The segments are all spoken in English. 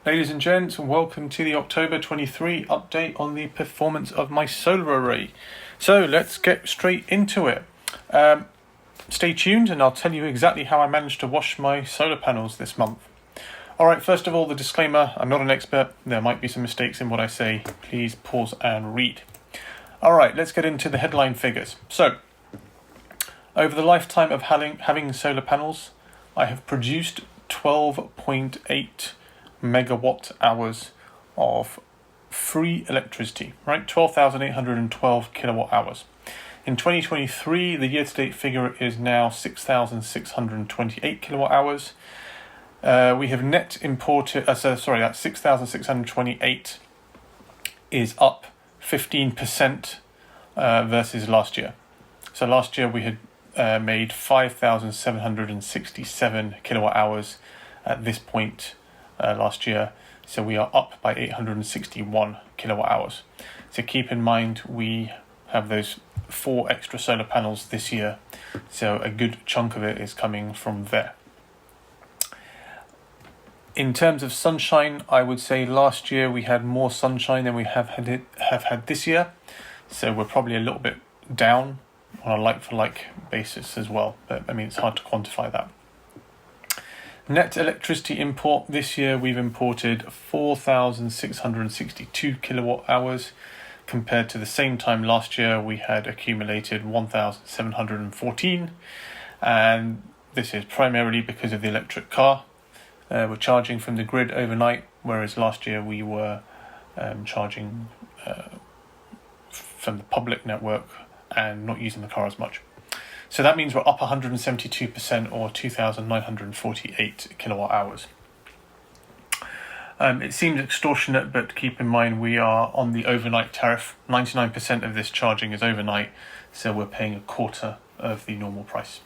Ladies and gents, welcome to the October 23 update on the performance of my solar array. So let's get straight into it. Stay tuned and I'll tell you exactly how I managed to wash my solar panels this month. Alright, first of all, the disclaimer, I'm not an expert. There might be some mistakes in what I say. Please pause and read. Alright, let's get into the headline figures. So, over the lifetime of having solar panels, I have produced 12.8 megawatt hours of free electricity, right? 12,812 kilowatt hours. In 2023, the year-to-date figure is now 6,628 kilowatt hours. We have net imported, that's 6,628 is up 15% versus last year. So last year we had made 5,767 kilowatt hours at this point last year. So we are up by 861 kilowatt hours. So keep in mind we have those 4 extra solar panels this year. So a good chunk of it is coming from there. In terms of sunshine, I would say last year we had more sunshine than we have had this year. So we're probably a little bit down on a like-for-like basis as well. But I mean, it's hard to quantify that. Net electricity import this year, we've imported 4,662 kilowatt hours. Compared to the same time last year, we had accumulated 1,714. And this is primarily because of the electric car. We're charging from the grid overnight, whereas last year we were charging from the public network and not using the car as much. So that means we're up 172% or 2,948 kilowatt hours. It seems extortionate, but keep in mind we are on the overnight tariff. 99% of this charging is overnight, so we're paying a quarter of the normal price.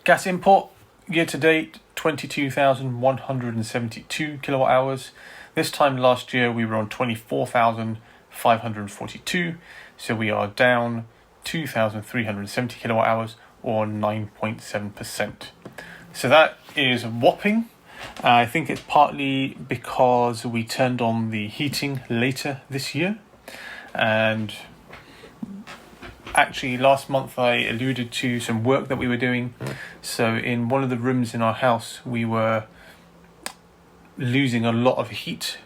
Gas import, year to date, 22,172 kilowatt hours. This time last year we were on 24,542, so we are down 2,370 kilowatt hours or 9.7%. So that is whopping. I think it's partly because we turned on the heating later this year, and actually last month I alluded to some work that we were doing. So in one of the rooms in our house we were losing a lot of heat.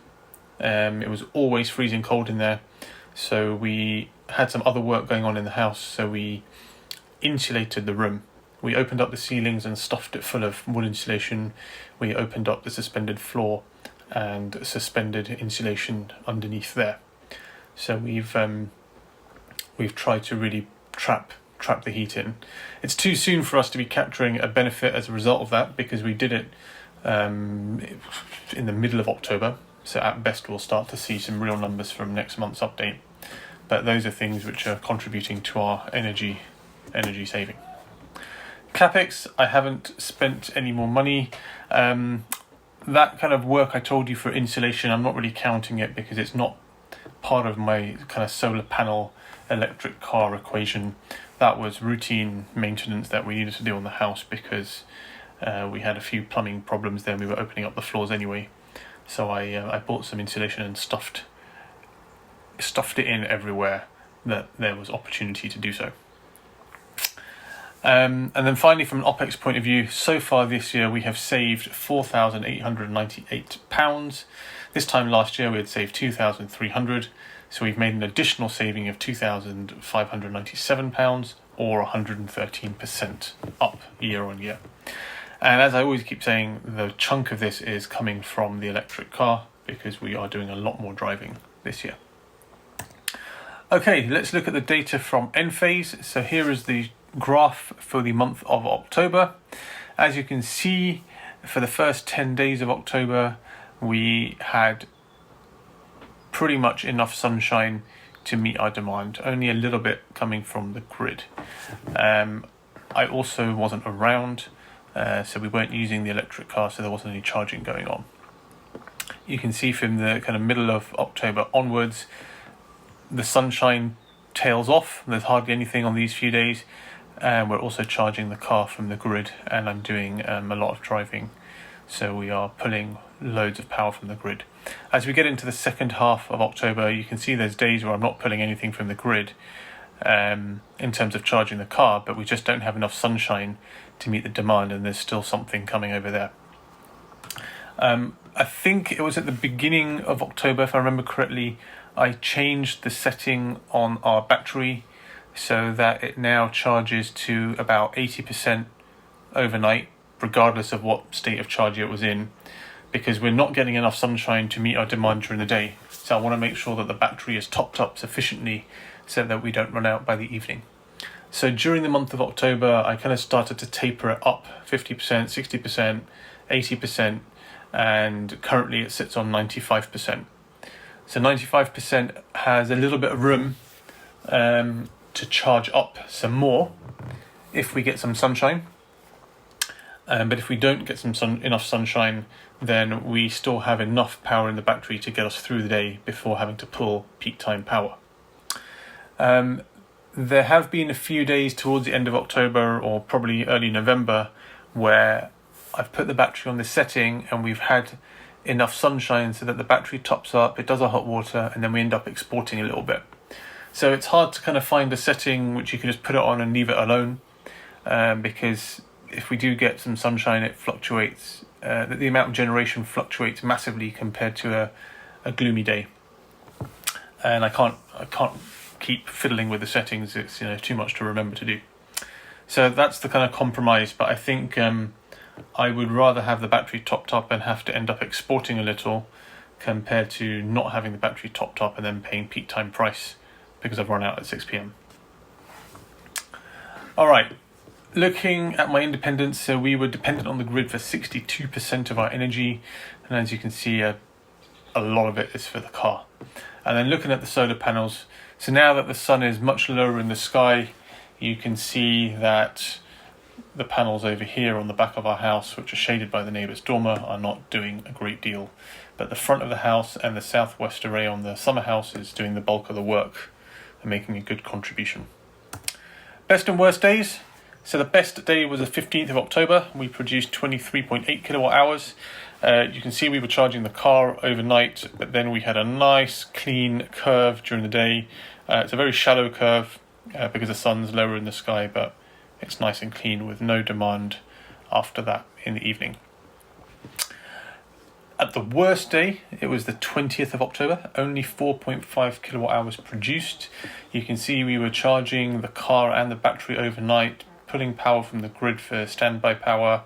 It was always freezing cold in there, so we had some other work going on in the house, so we insulated the room. We opened up the ceilings and stuffed it full of wood insulation. We opened up the suspended floor and suspended insulation underneath there. So we've tried to really trap the heat in. It's too soon for us to be capturing a benefit as a result of that, because we did it in the middle of October. So at best we'll start to see some real numbers from next month's update. But those are things which are contributing to our energy saving. CapEx, I haven't spent any more money. That kind of work I told you for insulation, I'm not really counting it because it's not part of my kind of solar panel electric car equation. That was routine maintenance that we needed to do on the house because we had a few plumbing problems there. We were opening up the floors anyway. So I bought some insulation and stuffed it in everywhere that there was opportunity to do so. And then finally, from an OPEX point of view, so far this year we have saved £4,898. This time last year we had saved £2,300, so we've made an additional saving of £2,597 or 113% up year on year. And as I always keep saying, the chunk of this is coming from the electric car because we are doing a lot more driving this year. Okay, let's look at the data from NPhase. So here is the graph for the month of October. As you can see, for the first 10 days of October, we had pretty much enough sunshine to meet our demand, only a little bit coming from the grid. I also wasn't around, so we weren't using the electric car, so there wasn't any charging going on. You can see from the kind of middle of October onwards, the sunshine tails off. There's hardly anything on these few days, and we're also charging the car from the grid, and I'm doing a lot of driving So we are pulling loads of power from the grid. As we get into the second half of October, you can see there's days where I'm not pulling anything from the grid in terms of charging the car, but we just don't have enough sunshine to meet the demand, and there's still something coming over there. I think it was at the beginning of October, if I remember correctly, I changed the setting on our battery so that it now charges to about 80% overnight, regardless of what state of charge it was in, because we're not getting enough sunshine to meet our demand during the day. So I want to make sure that the battery is topped up sufficiently so that we don't run out by the evening. So during the month of October, I kind of started to taper it up 50%, 60%, 80%, and currently it sits on 95%. So 95% has a little bit of room to charge up some more if we get some sunshine. But if we don't get enough sunshine, then we still have enough power in the battery to get us through the day before having to pull peak time power. There have been a few days towards the end of October or probably early November where I've put the battery on this setting and we've had enough sunshine so that the battery tops up, it does our hot water, and then we end up exporting a little bit. So it's hard to kind of find a setting which you can just put it on and leave it alone, because if we do get some sunshine, it fluctuates. The amount of generation fluctuates massively compared to a gloomy day, and I can't keep fiddling with the settings. It's too much to remember to do. So that's the kind of compromise. But I think I would rather have the battery topped up and have to end up exporting a little compared to not having the battery topped up and then paying peak time price because I've run out at 6 p.m. All right. Looking at my independence, so we were dependent on the grid for 62% of our energy, and as you can see, a lot of it is for the car. And then looking at the solar panels, so now that the sun is much lower in the sky, you can see that the panels over here on the back of our house, which are shaded by the neighbour's dormer, are not doing a great deal. But the front of the house and the southwest array on the summer house is doing the bulk of the work and making a good contribution. Best and worst days. So the best day was the 15th of October. We produced 23.8 kilowatt hours. You can see we were charging the car overnight, but then we had a nice clean curve during the day. It's a very shallow curve because the sun's lower in the sky, but it's nice and clean with no demand after that in the evening. At the worst day, it was the 20th of October, only 4.5 kilowatt hours produced. You can see we were charging the car and the battery overnight, pulling power from the grid for standby power,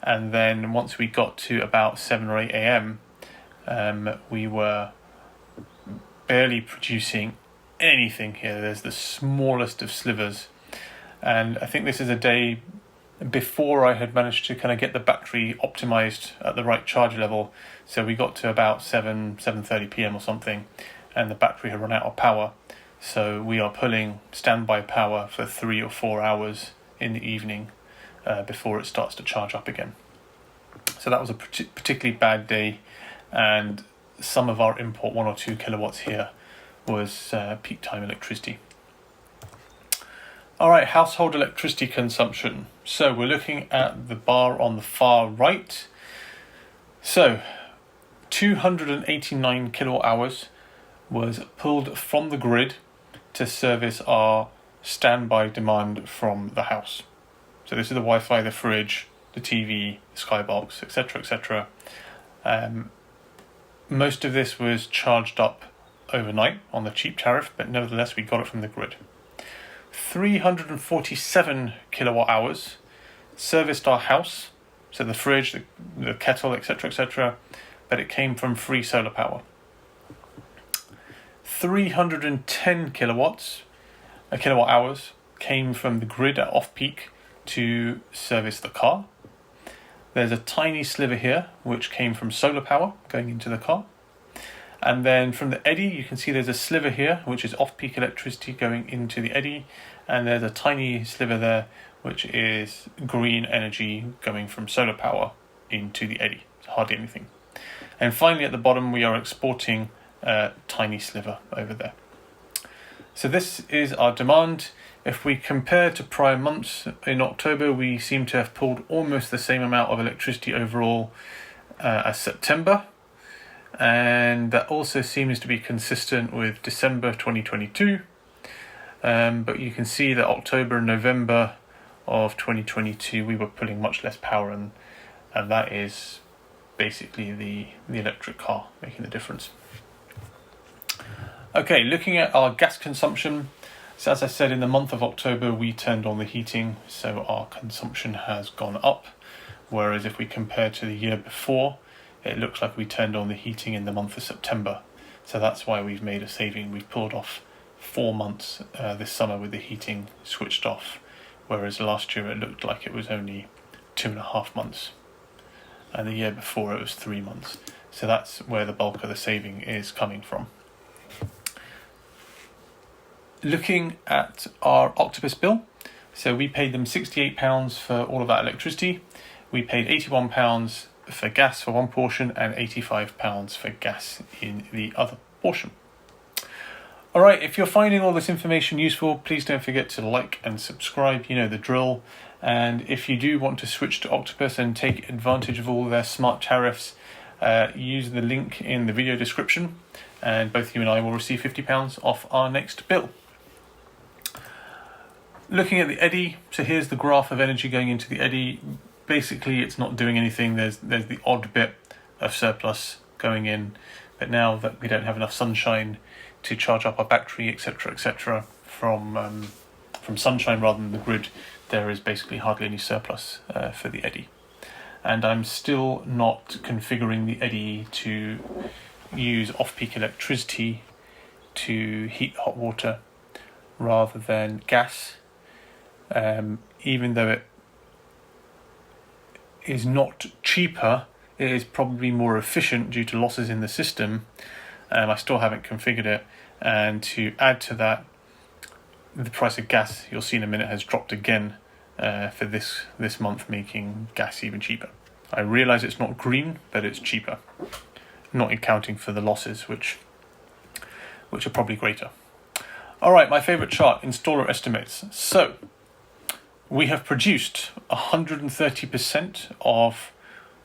and then once we got to about 7 or 8 a.m, we were barely producing anything here. There's the smallest of slivers. And I think this is a day before I had managed to kind of get the battery optimized at the right charge level. So we got to about 7:30 p.m. or something, and the battery had run out of power. So we are pulling standby power for 3 or 4 hours in the evening before it starts to charge up again. So that was a particularly bad day, and some of our import 1 or 2 kilowatts here was peak time electricity. All right, household electricity consumption. So we're looking at the bar on the far right. So 289 kilowatt hours was pulled from the grid to service our standby demand from the house. So this is the Wi-Fi, the fridge, the TV, the skybox, etc., etc. Most of this was charged up overnight on the cheap tariff, but nevertheless we got it from the grid. 347 kilowatt hours serviced our house, so the fridge, the kettle, etc., etc., but it came from free solar power. 310 kilowatt hours came from the grid at off-peak to service the car. There's a tiny sliver here which came from solar power going into the car. And then from the eddy, you can see there's a sliver here, which is off-peak electricity going into the eddy. And there's a tiny sliver there, which is green energy going from solar power into the eddy. Hardly anything. And finally, at the bottom, we are exporting a tiny sliver over there. So this is our demand. If we compare to prior months, in October, we seem to have pulled almost the same amount of electricity overall, as September, and that also seems to be consistent with December 2022. But you can see that October and November of 2022 we were pulling much less power, and that is basically the electric car making the difference. Okay, looking at our gas consumption. So as I said, in the month of October we turned on the heating, so our consumption has gone up, whereas if we compare to the year before, it looks like we turned on the heating in the month of September. So that's why we've made a saving. We've pulled off 4 months this summer with the heating switched off, whereas last year it looked like it was only 2.5 months, and the year before it was 3 months. So that's where the bulk of the saving is coming from. Looking at our Octopus bill, so we paid them £68 for all of that electricity. We paid £81 for gas for one portion and £85 for gas in the other portion. Alright, if you're finding all this information useful, please don't forget to like and subscribe, you know the drill. And if you do want to switch to Octopus and take advantage of all their smart tariffs, use the link in the video description, and both you and I will receive £50 off our next bill. Looking at the eddy, so here's the graph of energy going into the eddy. Basically it's not doing anything. There's the odd bit of surplus going in, but now that we don't have enough sunshine to charge up our battery, etc., from sunshine rather than the grid, there is basically hardly any surplus for the eddy. And I'm still not configuring the eddy to use off-peak electricity to heat hot water rather than gas, even though it is not cheaper, it is probably more efficient due to losses in the system. I still haven't configured it, and to add to that, the price of gas, you'll see in a minute, has dropped again for this month, making gas even cheaper. I realise it's not green, but it's cheaper, not accounting for the losses, which are probably greater. Alright, my favourite chart, installer estimates. So we have produced 130% of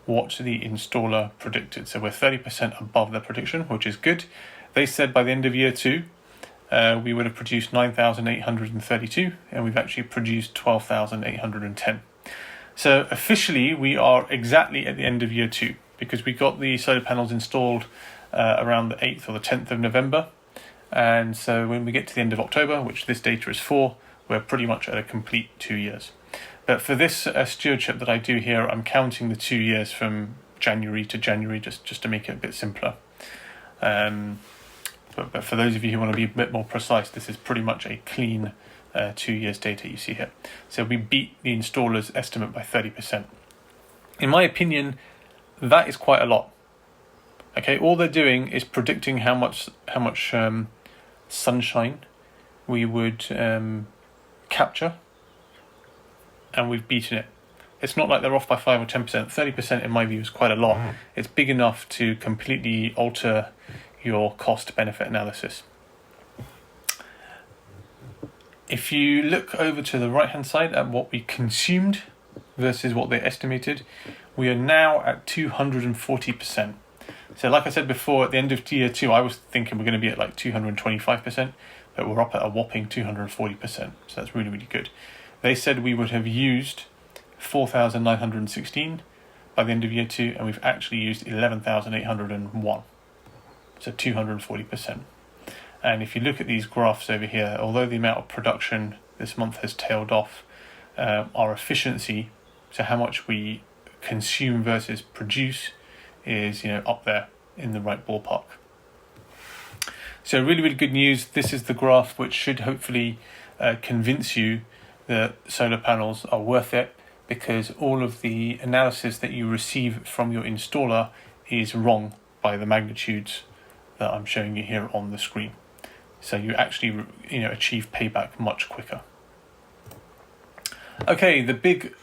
what the installer predicted. So we're 30% above their prediction, which is good. They said by the end of year 2, we would have produced 9,832, and we've actually produced 12,810. So officially, we are exactly at the end of year 2, because we got the solar panels installed around the 8th or the 10th of November. And so when we get to the end of October, which this data is for, we're pretty much at a complete 2 years. But for this stewardship that I do here, I'm counting the 2 years from January to January, just to make it a bit simpler. But for those of you who want to be a bit more precise, this is pretty much a clean 2 years data you see here. So we beat the installer's estimate by 30%. In my opinion, that is quite a lot. Okay, all they're doing is predicting how much sunshine we would capture, and we've beaten it. It's not like they're off by 5 or 10%. 30% in my view is quite a lot. It's big enough to completely alter your cost-benefit analysis. If you look over to the right-hand side at what we consumed versus what they estimated, we are now at 240%. So like I said before, at the end of year 2, I was thinking we're going to be at like 225%, but we're up at a whopping 240%. So that's really, really good. They said we would have used 4,916 by the end of year 2, and we've actually used 11,801. So 240%. And if you look at these graphs over here, although the amount of production this month has tailed off, our efficiency, so how much we consume versus produce, is up there in the right ballpark. So really, really good news. This is the graph which should hopefully convince you that solar panels are worth it, because all of the analysis that you receive from your installer is wrong by the magnitudes that I'm showing you here on the screen. So you actually achieve payback much quicker. Okay, the big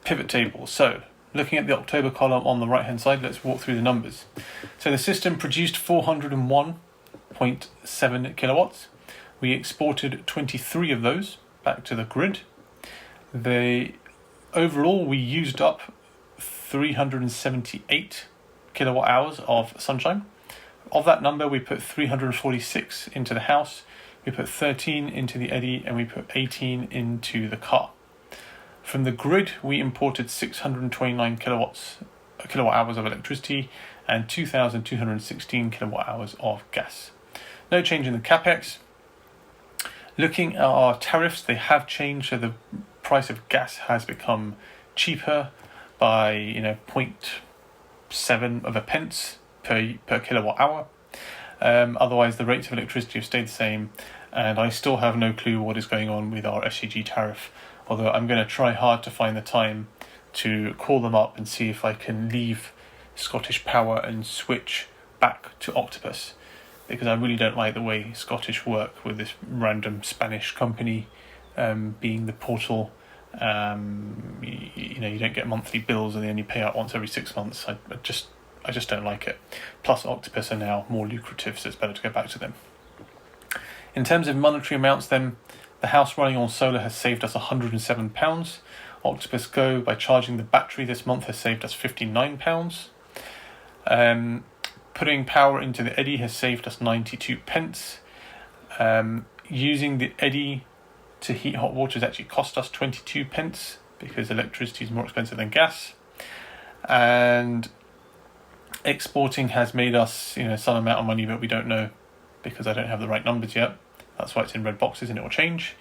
pivot table. So looking at the October column on the right hand side, let's walk through the numbers. So the system produced 401.7 kilowatts. We exported 23 of those back to the grid. Overall we used up 378 kilowatt hours of sunshine. Of that number, we put 346 into the house, we put 13 into the eddy, and we put 18 into the car. From the grid, we imported 629 kilowatt hours of electricity and 2,216 kilowatt hours of gas. No change in the capex. Looking at our tariffs, they have changed, so the price of gas has become cheaper by 0.7 of a pence per kilowatt hour. Otherwise, the rates of electricity have stayed the same, and I still have no clue what is going on with our SCG tariff, although I'm going to try hard to find the time to call them up and see if I can leave Scottish Power and switch back to Octopus, because I really don't like the way Scottish work with this random Spanish company being the portal. You don't get monthly bills and they only pay out once every 6 months. I just don't like it. Plus Octopus are now more lucrative, so it's better to go back to them. In terms of monetary amounts then, the house running on solar has saved us £107. Octopus Go, by charging the battery this month, has saved us £59. Putting power into the eddy has saved us 92 pence. Using the eddy to heat hot water has actually cost us 22 pence because electricity is more expensive than gas. And exporting has made us some amount of money, but we don't know because I don't have the right numbers yet. That's why it's in red boxes and it will change.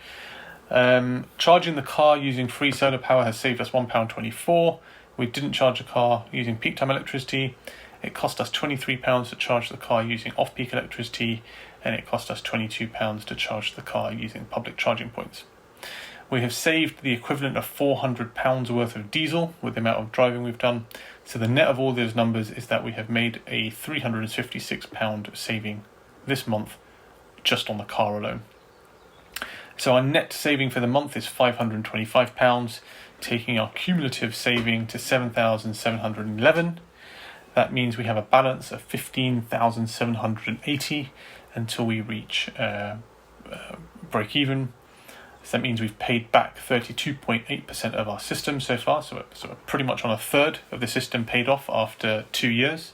Charging the car using free solar power has saved us £1.24. We didn't charge the car using peak time electricity. It cost us £23 to charge the car using off-peak electricity, and it cost us £22 to charge the car using public charging points. We have saved the equivalent of £400 worth of diesel with the amount of driving we've done. So the net of all those numbers is that we have made a £356 saving this month just on the car alone. So our net saving for the month is £525, taking our cumulative saving to £7,711. That means we have a balance of £15,780 until we reach break even. So that means we've paid back 32.8% of our system so far. So we're pretty much on a third of the system paid off after 2 years.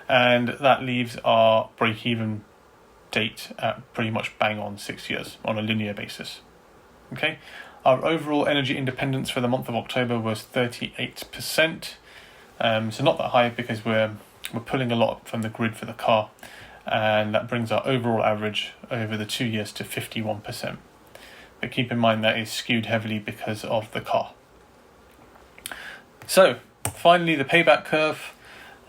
And that leaves our break even date at pretty much bang on 6 years on a linear basis. Okay. Our overall energy independence for the month of October was 38%. So not that high because we're pulling a lot from the grid for the car, and that brings our overall average over the 2 years to 51%. But keep in mind that is skewed heavily because of the car. So finally, the payback curve.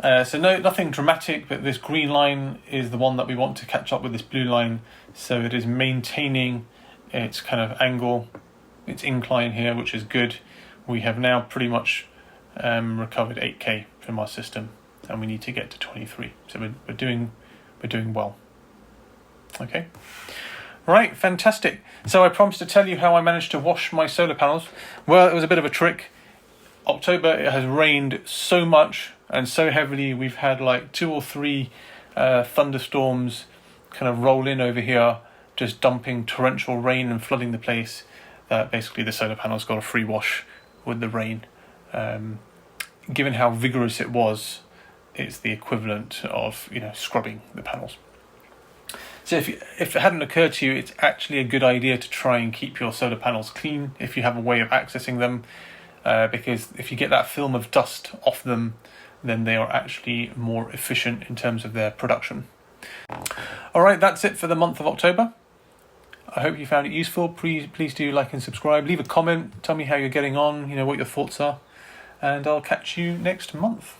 Nothing dramatic, but this green line is the one that we want to catch up with this blue line. So it is maintaining its kind of angle, its incline here, which is good. We have now pretty much recovered 8k from our system, and we need to get to 23. So we're doing well. Okay, right, fantastic. So I promised to tell you how I managed to wash my solar panels. Well, it was a bit of a trick. October, it has rained so much and so heavily. We've had like 2 or 3 thunderstorms kind of roll in over here, just dumping torrential rain and flooding the place, that basically the solar panels got a free wash with the rain. Given how vigorous it was, it's the equivalent of scrubbing the panels. So if it hadn't occurred to you, it's actually a good idea to try and keep your solar panels clean if you have a way of accessing them, because if you get that film of dust off them, then they are actually more efficient in terms of their production. All right, that's it for the month of October. I hope you found it useful. Please do like and subscribe. Leave a comment. Tell me how you're getting on, what your thoughts are. And I'll catch you next month.